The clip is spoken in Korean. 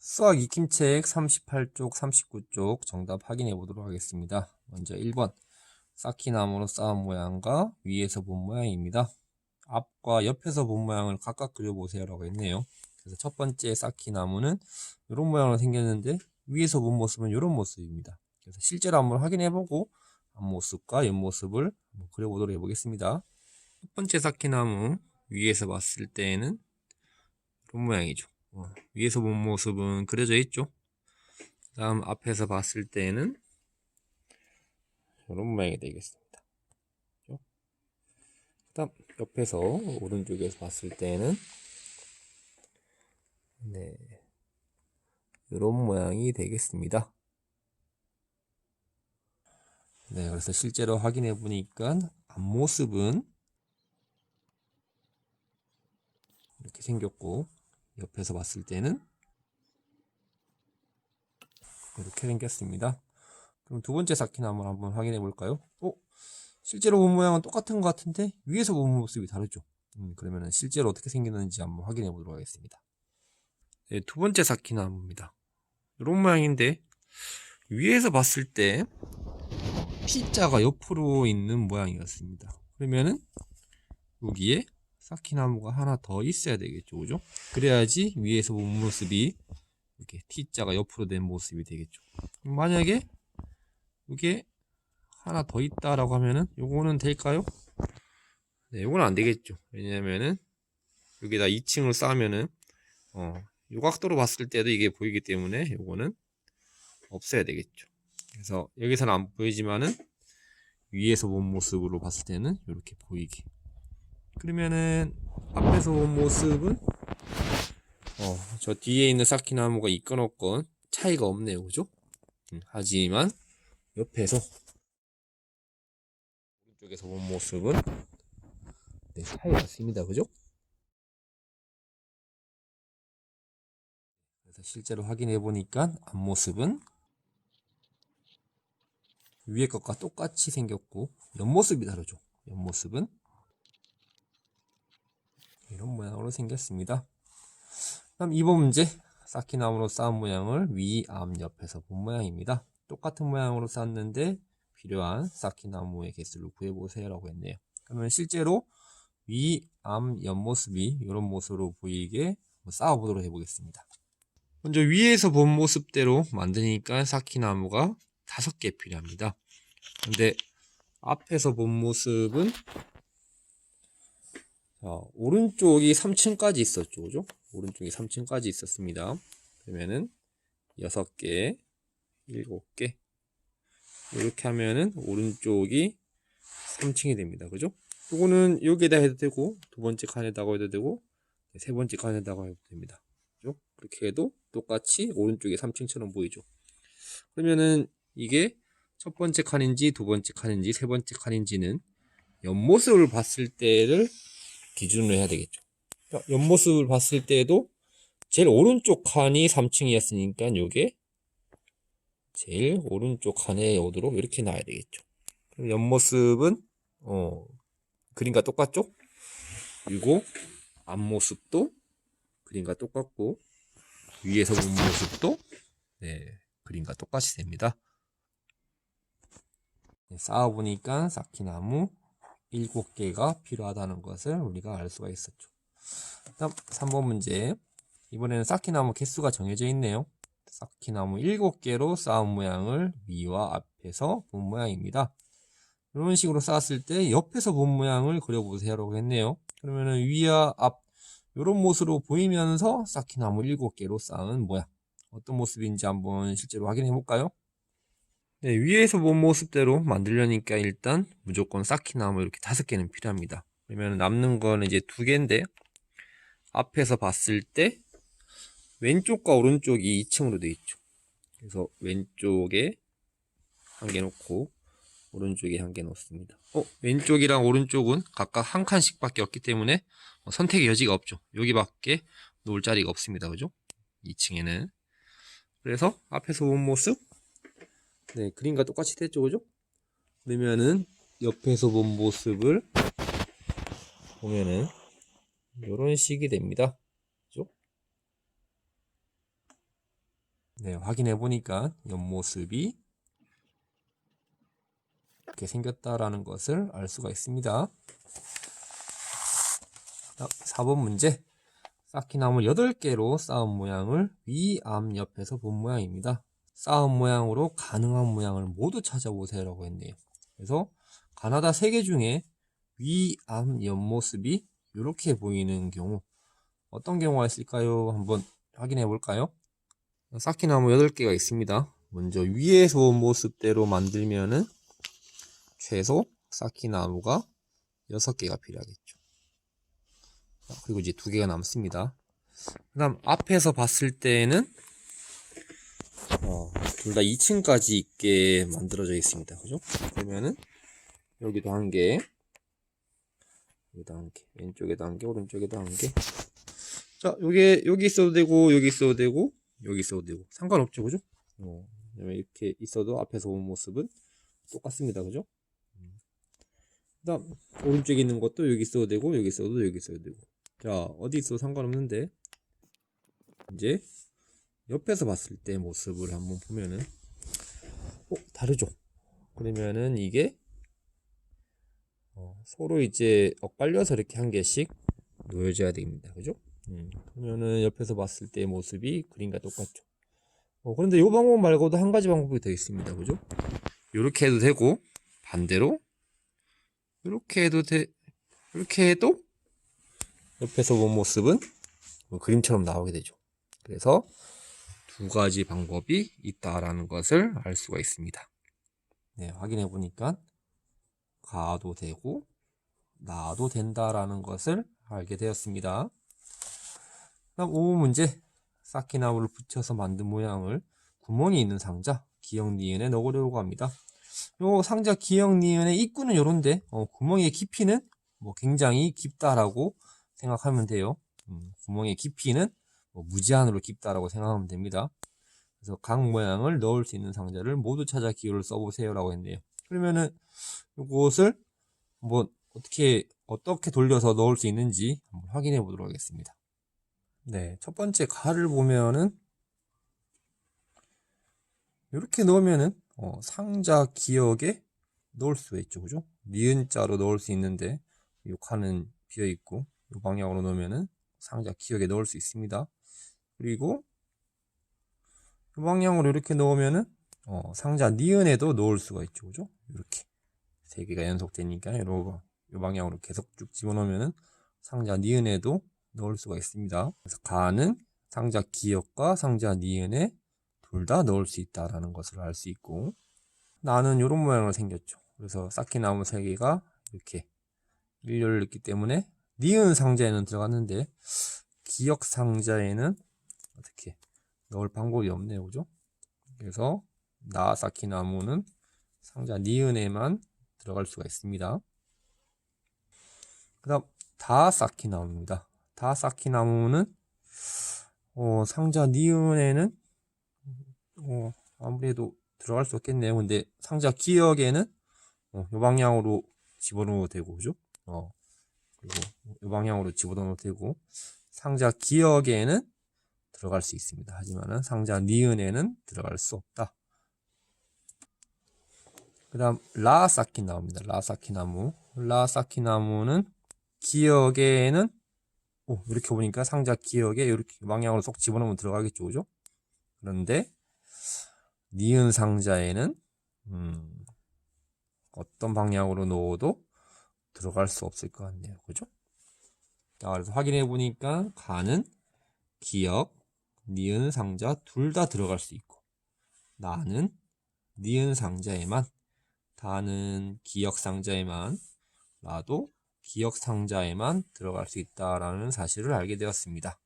수학 익힘책 38쪽, 39쪽 정답 확인해 보도록 하겠습니다. 먼저 1번 쌓기나무로 쌓은 모양과 위에서 본 모양입니다. 앞과 옆에서 본 모양을 각각 그려보세요 라고 했네요. 그래서 첫 번째 쌓기나무는 이런 모양으로 생겼는데 위에서 본 모습은 이런 모습입니다. 그래서 실제로 한번 확인해 보고 앞모습과 옆모습을 한번 그려보도록 해보겠습니다. 첫 번째 쌓기나무 위에서 봤을 때에는 이런 모양이죠. 위에서 본 모습은 그려져 있죠. 그 다음 앞에서 봤을 때는 이런 모양이 되겠습니다. 그 다음 옆에서 오른쪽에서 봤을 때는 이런 모양이 되겠습니다. 그래서 실제로 확인해 보니까 앞모습은 이렇게 생겼고 옆에서 봤을 때는 이렇게 생겼습니다. 그럼 두 번째 쌓기나무 한번 확인해 볼까요? 실제로 본 모양은 똑같은 것 같은데 위에서 본 모습이 다르죠. 그러면 실제로 어떻게 생겼는지 한번 확인해 보도록 하겠습니다. 두 번째 쌓기나무입니다. 이런 모양인데 위에서 봤을 때 T자가 옆으로 있는 모양이었습니다. 그러면은 여기에 쌓기나무가 하나 더 있어야 되겠죠, 그죠? 그래야지 위에서 본 모습이 이렇게 T자가 옆으로 된 모습이 되겠죠. 만약에 이게 하나 더 있다라고 하면은 요거는 될까요? 네, 요거는 안 되겠죠. 왜냐면은 여기다 2층을 쌓으면은 요 각도로 봤을 때도 이게 보이기 때문에 요거는 없어야 되겠죠. 그래서 여기서는 안 보이지만은 위에서 본 모습으로 봤을 때는 이렇게 보이게. 그러면은 앞에서 본 모습은 저 뒤에 있는 쌓기나무가 있건 없건 차이가 없네요, 그죠? 하지만 옆에서 오른쪽에서 본 모습은 차이가 있습니다, 그죠? 그래서 실제로 확인해 보니까 앞모습은 위에 것과 똑같이 생겼고 옆모습이 다르죠. 옆모습은 이런 모양으로 생겼습니다. 그럼 2번 문제 쌓기나무로 쌓은 모양을 위, 앞, 옆에서 본 모양입니다. 똑같은 모양으로 쌓았는데 필요한 쌓기나무의 개수를 구해보세요 라고 했네요. 그러면 실제로 위, 앞, 옆모습이 이런 모습으로 보이게 쌓아보도록 해보겠습니다. 먼저 위에서 본 모습대로 만드니까 쌓기나무가 5개 필요합니다. 근데 앞에서 본 모습은 오른쪽이 3층까지 있었죠, 그죠? 오른쪽이 3층까지 있었습니다. 그러면은 6개, 7개 이렇게 하면은 오른쪽이 3층이 됩니다, 그죠? 요거는 여기에다 해도 되고 두 번째 칸에다가 해도 되고 세 번째 칸에다가 해도 됩니다, 그죠? 그렇게 해도 똑같이 오른쪽이 3층처럼 보이죠. 그러면은 이게 첫 번째 칸인지 두 번째 칸인지 세 번째 칸인지는 옆모습을 봤을 때를 기준으로 해야 되겠죠. 옆모습을 봤을 때에도 제일 오른쪽 칸이 3층이었으니까 요게 제일 오른쪽 칸에 오도록 이렇게 놔야 되겠죠. 그럼 옆모습은 그림과 똑같죠? 그리고 앞모습도 그림과 똑같고 위에서 본 모습도 그림과 똑같이 됩니다. 쌓아보니까 쌓기나무 7개가 필요하다는 것을 우리가 알 수가 있었죠. 다음 3번 문제. 이번에는 쌓기나무 개수가 정해져 있네요. 쌓기나무 7개로 쌓은 모양을 위와 앞에서 본 모양입니다. 이런 식으로 쌓았을 때 옆에서 본 모양을 그려보세요 라고 했네요. 그러면은 위와 앞 이런 모습으로 보이면서 쌓기나무 7개로 쌓은 모양 어떤 모습인지 한번 실제로 확인해 볼까요? 네, 위에서 본 모습대로 만들려니까 일단 무조건 쌓기나무 이렇게 5개는 필요합니다. 그러면 남는 거는 이제 2개인데 앞에서 봤을 때 왼쪽과 오른쪽이 2층으로 되어 있죠. 그래서 왼쪽에 1개 놓고 오른쪽에 1개 놓습니다. 왼쪽이랑 오른쪽은 각각 한 칸씩밖에 없기 때문에 선택의 여지가 없죠. 여기밖에 놓을 자리가 없습니다, 그죠? 2층에는. 그래서 앞에서 본 모습 그림과 똑같이 됐죠, 그죠? 그러면은 옆에서 본 모습을 보면은 이런 식이 됩니다, 그죠? 네, 확인해 보니까 옆모습이 이렇게 생겼다라는 것을 알 수가 있습니다. 4번 문제. 쌓기나무 8개로 쌓은 모양을 위, 앞, 옆에서 본 모양입니다. 쌓은 모양으로 가능한 모양을 모두 찾아보세요 라고 했네요. 그래서 가나다 3개 중에 위, 앞, 옆모습이 이렇게 보이는 경우 어떤 경우가 있을까요? 한번 확인해 볼까요? 쌓기나무 8개가 있습니다. 먼저 위에서 온 모습대로 만들면은 최소 쌓기나무가 6개가 필요하겠죠. 그리고 이제 2개가 남습니다. 그 다음 앞에서 봤을 때는 둘 다 2층까지 있게 만들어져 있습니다. 그죠? 그러면은 여기도 1개, 여기도 1개, 왼쪽에도 1개, 오른쪽에도 1개. 자, 여기 있어도 되고, 여기 있어도 되고, 여기 있어도 되고, 상관없죠, 그죠? 이렇게 있어도 앞에서 온 모습은 똑같습니다, 그죠? 그 다음, 오른쪽에 있는 것도 여기 있어도 되고, 여기 있어도, 여기 있어도 되고. 자, 어디 있어도 상관없는데, 이제, 옆에서 봤을 때 모습을 한번 보면은, 다르죠? 그러면은 이게, 서로 이제 엇갈려서 이렇게 1개씩 놓여져야 됩니다, 그죠? 그러면은 옆에서 봤을 때 모습이 그림과 똑같죠. 그런데 이 방법 말고도 한 가지 방법이 더 있습니다. 그죠? 이렇게 해도 되고, 반대로, 이렇게 해도 옆에서 본 모습은 그림처럼 나오게 되죠. 그래서 2가지 방법이 있다라는 것을 알 수가 있습니다. 네, 확인해 보니까 가도 되고, 나도 된다라는 것을 알게 되었습니다. 다음 5번 문제. 쌓기나무를 붙여서 만든 모양을 구멍이 있는 상자, 기역, 니은에 넣으려고 합니다. 요 상자, 기역, 니은의 입구는 요런데, 구멍의 깊이는 굉장히 깊다라고 생각하면 돼요. 구멍의 깊이는 무제한으로 깊다라고 생각하면 됩니다. 그래서 각 모양을 넣을 수 있는 상자를 모두 찾아 기호를 써보세요 라고 했네요. 그러면은 이것을 어떻게 돌려서 넣을 수 있는지 한번 확인해 보도록 하겠습니다. 네, 첫 번째 가를 보면은 이렇게 넣으면은 상자 기역에 넣을 수가 있죠, 그죠? 니은자로 넣을 수 있는데 이 칸은 비어 있고 이 방향으로 넣으면은 상자 기역에 넣을 수 있습니다. 그리고 이 방향으로 이렇게 넣으면은 상자 니은에도 넣을 수가 있죠, 그죠? 이렇게 3개가 연속되니까 이 방향으로 계속 쭉 집어넣으면은 상자 니은에도 넣을 수가 있습니다. 그래서 가는 상자 기역과 상자 니은에 둘 다 넣을 수 있다라는 것을 알 수 있고, 나는 이런 모양으로 생겼죠. 그래서 쌓기나무 3개가 이렇게 일렬을 넣기 때문에 니은 상자에는 들어갔는데 기역 상자에는 어떻게 넣을 방법이 없네요, 그죠? 그래서 나 쌓기나무는 상자 니은에만 들어갈 수가 있습니다. 그 다음 다 쌓기나무입니다. 다 쌓기나무는 상자 니은에는 아무래도 들어갈 수 없겠네요. 근데 상자 기역에는 이 방향으로 집어넣어도 되고, 그죠? 그리고 이 방향으로 집어넣어도 되고, 상자 기역에는 들어갈 수 있습니다. 하지만은 상자 니은에는 들어갈 수 없다. 그 다음 라 쌓기나무입니다. 라 쌓기나무. 라 쌓기나무는 기역에는 이렇게 보니까 상자 기역에 이렇게 방향으로 쏙 집어넣으면 들어가겠죠, 그죠? 그런데 니은 상자에는 어떤 방향으로 넣어도 들어갈 수 없을 것 같네요, 그죠? 자, 그래서 확인해 보니까 가는 기역, 니은 상자 둘 다 들어갈 수 있고, 나는 니은 상자에만, 다는 기역 상자에만, 나도 기역 상자에만 들어갈 수 있다라는 사실을 알게 되었습니다.